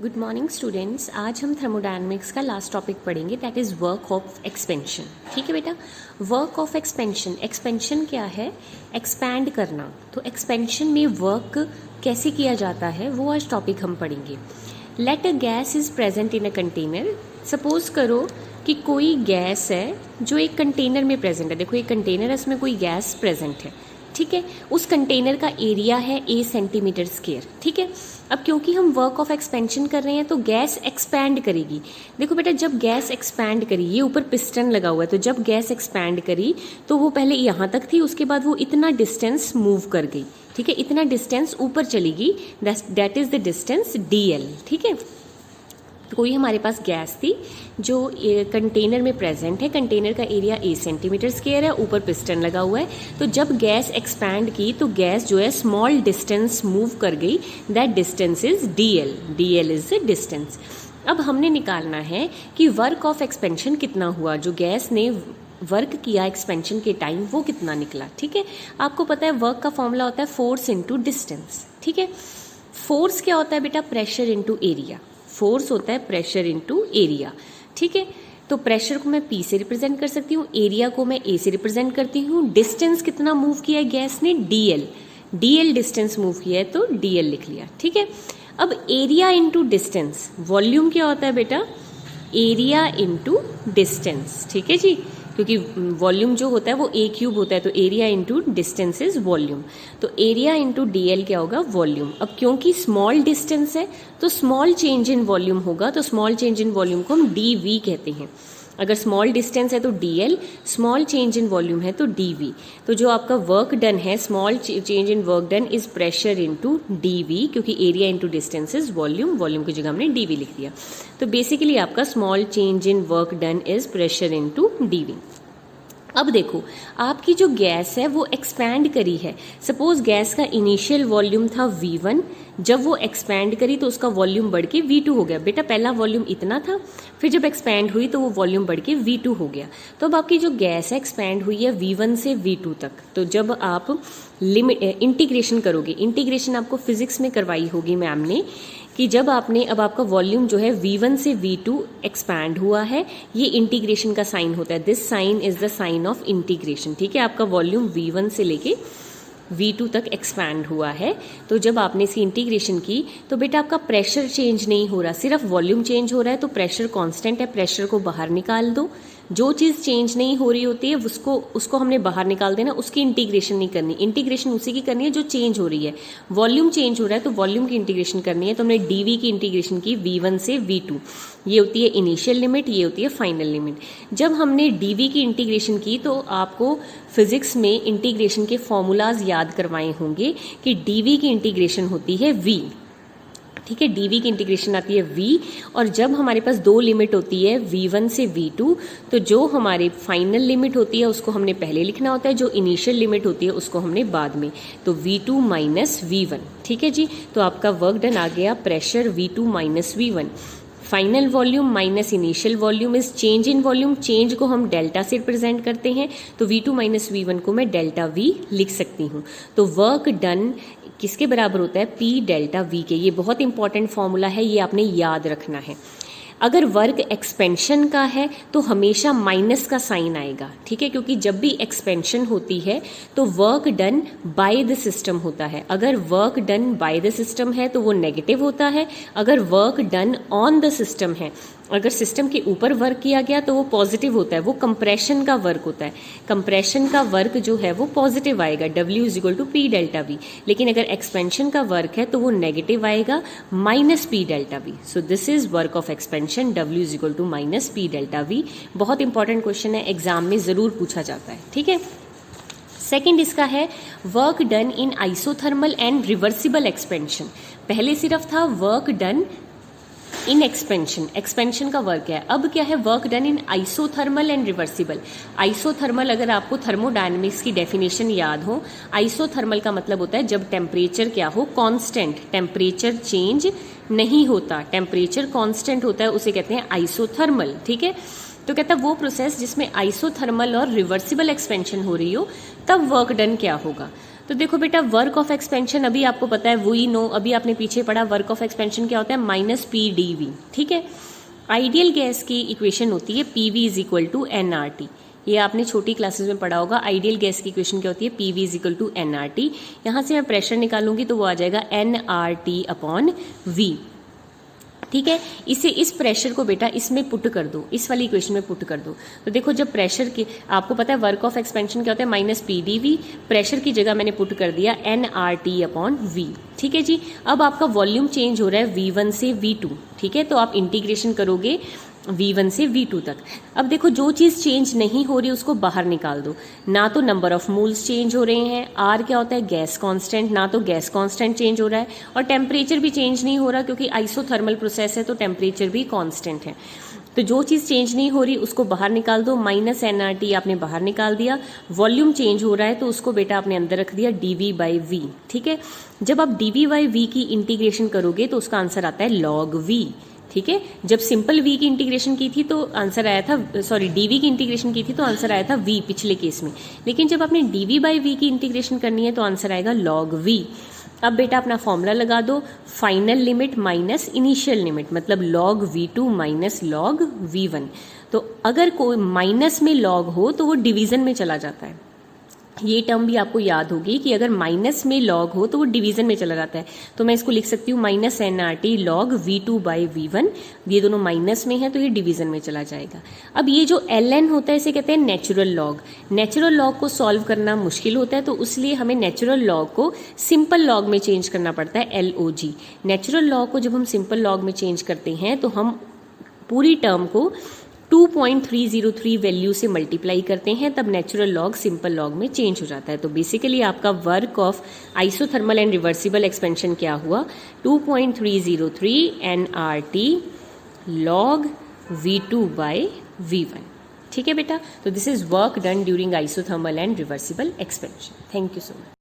Good morning students. आज हम thermodynamics का लास्ट टॉपिक पढ़ेंगे, that is work of expansion. ठीक है बेटा, वर्क ऑफ एक्सपेंशन, एक्सपेंशन क्या है? एक्सपैंड करना। तो एक्सपेंशन में वर्क कैसे किया जाता है वो आज टॉपिक हम पढ़ेंगे। Let a gas is present in a container. Suppose करो कि कोई गैस है जो एक कंटेनर में प्रेजेंट है। देखो एक कंटेनर है, उसमें कोई गैस प्रेजेंट है। ठीक है, उस कंटेनर का एरिया है A सेंटीमीटर स्क्वायर। ठीक है, अब क्योंकि हम वर्क ऑफ एक्सपेंशन कर रहे हैं तो गैस एक्सपैंड करेगी। देखो बेटा, जब गैस एक्सपैंड करी, ये ऊपर पिस्टन लगा हुआ है, तो जब गैस एक्सपैंड करी तो वो पहले यहाँ तक थी, उसके बाद वो इतना डिस्टेंस मूव कर गई। ठीक है, इतना डिस्टेंस ऊपर चलेगी, that is the distance DL। ठीक है, तो कोई हमारे पास गैस थी जो कंटेनर में प्रेजेंट है, कंटेनर का एरिया A सेंटीमीटर स्क्वायर है, ऊपर पिस्टन लगा हुआ है। तो जब गैस एक्सपैंड की तो गैस जो है स्मॉल डिस्टेंस मूव कर गई, that distance is DL is the distance. अब हमने निकालना है कि वर्क ऑफ एक्सपेंशन कितना हुआ, जो गैस ने वर्क किया एक्सपेंशन के टाइम वो कितना निकला। ठीक है, आपको पता है वर्क का फॉर्मूला होता है फोर्स इंटू डिस्टेंस। ठीक है, फोर्स क्या होता है बेटा? Pressure into area. फोर्स होता है प्रेशर इंटू एरिया। ठीक है, तो प्रेशर को मैं P से रिप्रेजेंट कर सकती हूँ, एरिया को मैं A से रिप्रेजेंट करती हूँ। डिस्टेंस कितना मूव किया है गैस ने? DL डिस्टेंस मूव किया है तो DL लिख लिया। ठीक है, अब एरिया इंटू डिस्टेंस, वॉल्यूम क्या होता है बेटा? Area into distance. ठीक है जी, क्योंकि वॉल्यूम जो होता है वो A³ होता है, तो area into distance is volume. तो एरिया इंटू DL क्या होगा? वॉल्यूम। अब क्योंकि स्मॉल डिस्टेंस है तो स्मॉल चेंज इन वॉल्यूम होगा, तो स्मॉल चेंज इन वॉल्यूम को हम DV कहते हैं। अगर स्मॉल डिस्टेंस है तो DL, small change in volume है तो DV। तो जो आपका वर्क डन है, small change in work done is pressure into DV, क्योंकि area into distance is volume, volume की जगह हमने DV लिख दिया। तो बेसिकली आपका small change in work done is pressure into DV। अब देखो, आपकी जो गैस है वो एक्सपैंड करी है। सपोज गैस का इनिशियल वॉल्यूम था V1, जब वो एक्सपैंड करी तो उसका वॉल्यूम बढ़ के V2 हो गया। बेटा पहला वॉल्यूम इतना था, फिर जब एक्सपैंड हुई तो वो वॉल्यूम बढ़ के V2 हो गया। तो अब आपकी जो गैस है एक्सपैंड हुई है V1 से V2 तक। तो जब आप लिमिट इंटीग्रेशन करोगे, इंटीग्रेशन आपको फिजिक्स में करवाई होगी मैम ने, कि जब आपने, अब आपका वॉल्यूम जो है V1 से V2 एक्सपैंड हुआ है, ये इंटीग्रेशन का साइन होता है। This sign is the sign of integration. ठीक है, आपका वॉल्यूम V1 से लेके V2 तक एक्सपैंड हुआ है। तो जब आपने इसकी इंटीग्रेशन की तो बेटा आपका प्रेशर चेंज नहीं हो रहा, सिर्फ वॉल्यूम चेंज हो रहा है। तो प्रेशर कांस्टेंट है, प्रेशर को बाहर निकाल दो। जो चीज़ चेंज नहीं हो रही होती है उसको हमने बाहर निकाल देना, उसकी इंटीग्रेशन नहीं करनी। इंटीग्रेशन उसी की करनी है जो चेंज हो रही है। वॉल्यूम चेंज हो रहा है तो वॉल्यूम की इंटीग्रेशन करनी है। तो हमने DV की इंटीग्रेशन की V1 से V2। ये होती है इनिशियल लिमिट, ये होती है फाइनल लिमिट। जब हमने DV की इंटीग्रेशन की तो आपको फिजिक्स में इंटीग्रेशन के फॉर्मूलाज याद करवाए होंगे कि DV की इंटीग्रेशन होती है V। ठीक है, DV की इंटीग्रेशन आती है V। और जब हमारे पास दो लिमिट होती है V1 से V2, तो जो हमारी फाइनल लिमिट होती है उसको हमने पहले लिखना होता है, जो इनिशियल लिमिट होती है उसको हमने बाद में। तो V2 माइनस V1। ठीक है जी, तो आपका वर्क डन आ गया pressure V2 minus V1। Final volume minus initial volume is change in volume. Change को हम डेल्टा से रिप्रेजेंट करते हैं, तो V2 माइनस V1 को मैं डेल्टा V लिख सकती हूँ। तो वर्क डन किसके बराबर होता है? P डेल्टा V के। ये बहुत इंपॉर्टेंट फॉर्मूला है, ये आपने याद रखना है। अगर वर्क एक्सपेंशन का है तो हमेशा माइनस का साइन आएगा। ठीक है, क्योंकि जब भी एक्सपेंशन होती है तो work done by the system होता है। अगर work done by the system है तो वो नेगेटिव होता है। अगर work done on the system है, अगर सिस्टम के ऊपर वर्क किया गया तो वो पॉजिटिव होता है, वो कंप्रेशन का वर्क होता है। कंप्रेशन का वर्क जो है वो पॉजिटिव आएगा, W is equal to P delta V। लेकिन अगर एक्सपेंशन का वर्क है तो वो नेगेटिव आएगा, minus P delta V। So this is work of expansion, W is equal to minus P delta V। बहुत इंपॉर्टेंट क्वेश्चन है, एग्जाम में जरूर पूछा जाता है। ठीक है, सेकेंड इसका है work done in isothermal and reversible expansion. पहले सिर्फ था work done in expansion, expansion का वर्क है। अब क्या है? Work done in isothermal and reversible. Isothermal, अगर आपको थर्मोडायनेमिक्स की डेफिनेशन याद हो, आइसोथर्मल का मतलब होता है जब टेम्परेचर क्या हो? कांस्टेंट, टेम्परेचर चेंज नहीं होता, टेम्परेचर कांस्टेंट होता है, उसे कहते हैं आइसोथर्मल। ठीक है, तो कहता है वो प्रोसेस जिसमें आइसोथर्मल और रिवर्सिबल एक्सपेंशन हो रही हो, तब वर्क डन क्या होगा? तो देखो बेटा वर्क ऑफ एक्सपेंशन अभी आपको पता है, वही नो अभी आपने पीछे पढ़ा, वर्क ऑफ एक्सपेंशन क्या होता है माइनस पी डी वी, ठीक है। आइडियल गैस की इक्वेशन होती है P V is equal to N R T, ये आपने छोटी क्लासेस में पढ़ा होगा। आइडियल गैस की इक्वेशन क्या होती है P V is equal to N R T. यहाँ से मैं प्रेशर निकालूंगी तो वो आ जाएगा N R T upon V, ठीक है। इसे इस प्रेशर को बेटा इसमें पुट कर दो, इस वाली इक्वेशन में पुट कर दो। तो देखो जब प्रेशर के, आपको पता है वर्क ऑफ एक्सपेंशन क्या होता है minus P D V, pressure की जगह मैंने पुट कर दिया N R T upon V, ठीक है जी। अब आपका वॉल्यूम चेंज हो रहा है V1 से V2, ठीक है। तो आप इंटीग्रेशन करोगे V1 से V2 तक। अब देखो जो चीज़ चेंज नहीं हो रही उसको बाहर निकाल दो, ना तो नंबर ऑफ मोल्स चेंज हो रहे हैं, R क्या होता है गैस कांस्टेंट, ना तो गैस कांस्टेंट चेंज हो रहा है और टेम्परेचर भी चेंज नहीं हो रहा क्योंकि आइसोथर्मल प्रोसेस है तो टेम्परेचर भी कांस्टेंट है। तो जो चीज़ चेंज नहीं हो रही उसको बाहर निकाल दो, माइनस एन आर टी आपने बाहर निकाल दिया। वॉल्यूम चेंज हो रहा है तो उसको बेटा आपने अंदर रख दिया डी वी बाई वी, ठीक है। जब आप डी वी बाई वी की इंटीग्रेशन करोगे तो उसका आंसर आता है लॉग वी, ठीक है। जब सिंपल v की इंटीग्रेशन की थी तो आंसर आया था, सॉरी dv की इंटीग्रेशन की थी तो आंसर आया था v पिछले केस में, लेकिन जब आपने dv बाई v की इंटीग्रेशन करनी है तो आंसर आएगा log v। अब बेटा अपना फॉर्मूला लगा दो, final limit minus initial limit, मतलब log v2 minus log v1। तो अगर कोई माइनस में log हो तो वो डिवीजन में चला जाता है। ये टर्म भी आपको याद होगी कि अगर माइनस में लॉग हो तो वो डिवीजन में चला जाता है। तो मैं इसको लिख सकती हूँ minus N R T log V2 by V1, ये दोनों माइनस में है तो ये डिवीजन में चला जाएगा। अब ये जो ln होता है इसे कहते हैं नेचुरल लॉग। नेचुरल लॉग को सॉल्व करना मुश्किल होता है तो इसलिए हमें नेचुरल लॉग को सिंपल लॉग में चेंज करना पड़ता है LOG। नेचुरल लॉग को जब हम सिंपल लॉग में चेंज करते हैं तो हम पूरी टर्म को 2.303 वैल्यू से मल्टीप्लाई करते हैं, तब नेचुरल लॉग सिंपल लॉग में चेंज हो जाता है। तो बेसिकली आपका work of isothermal and reversible expansion क्या हुआ 2.303 nRT log V2 bye V1, ठीक है बेटा। तो this is work done during isothermal and reversible expansion. Thank you so much.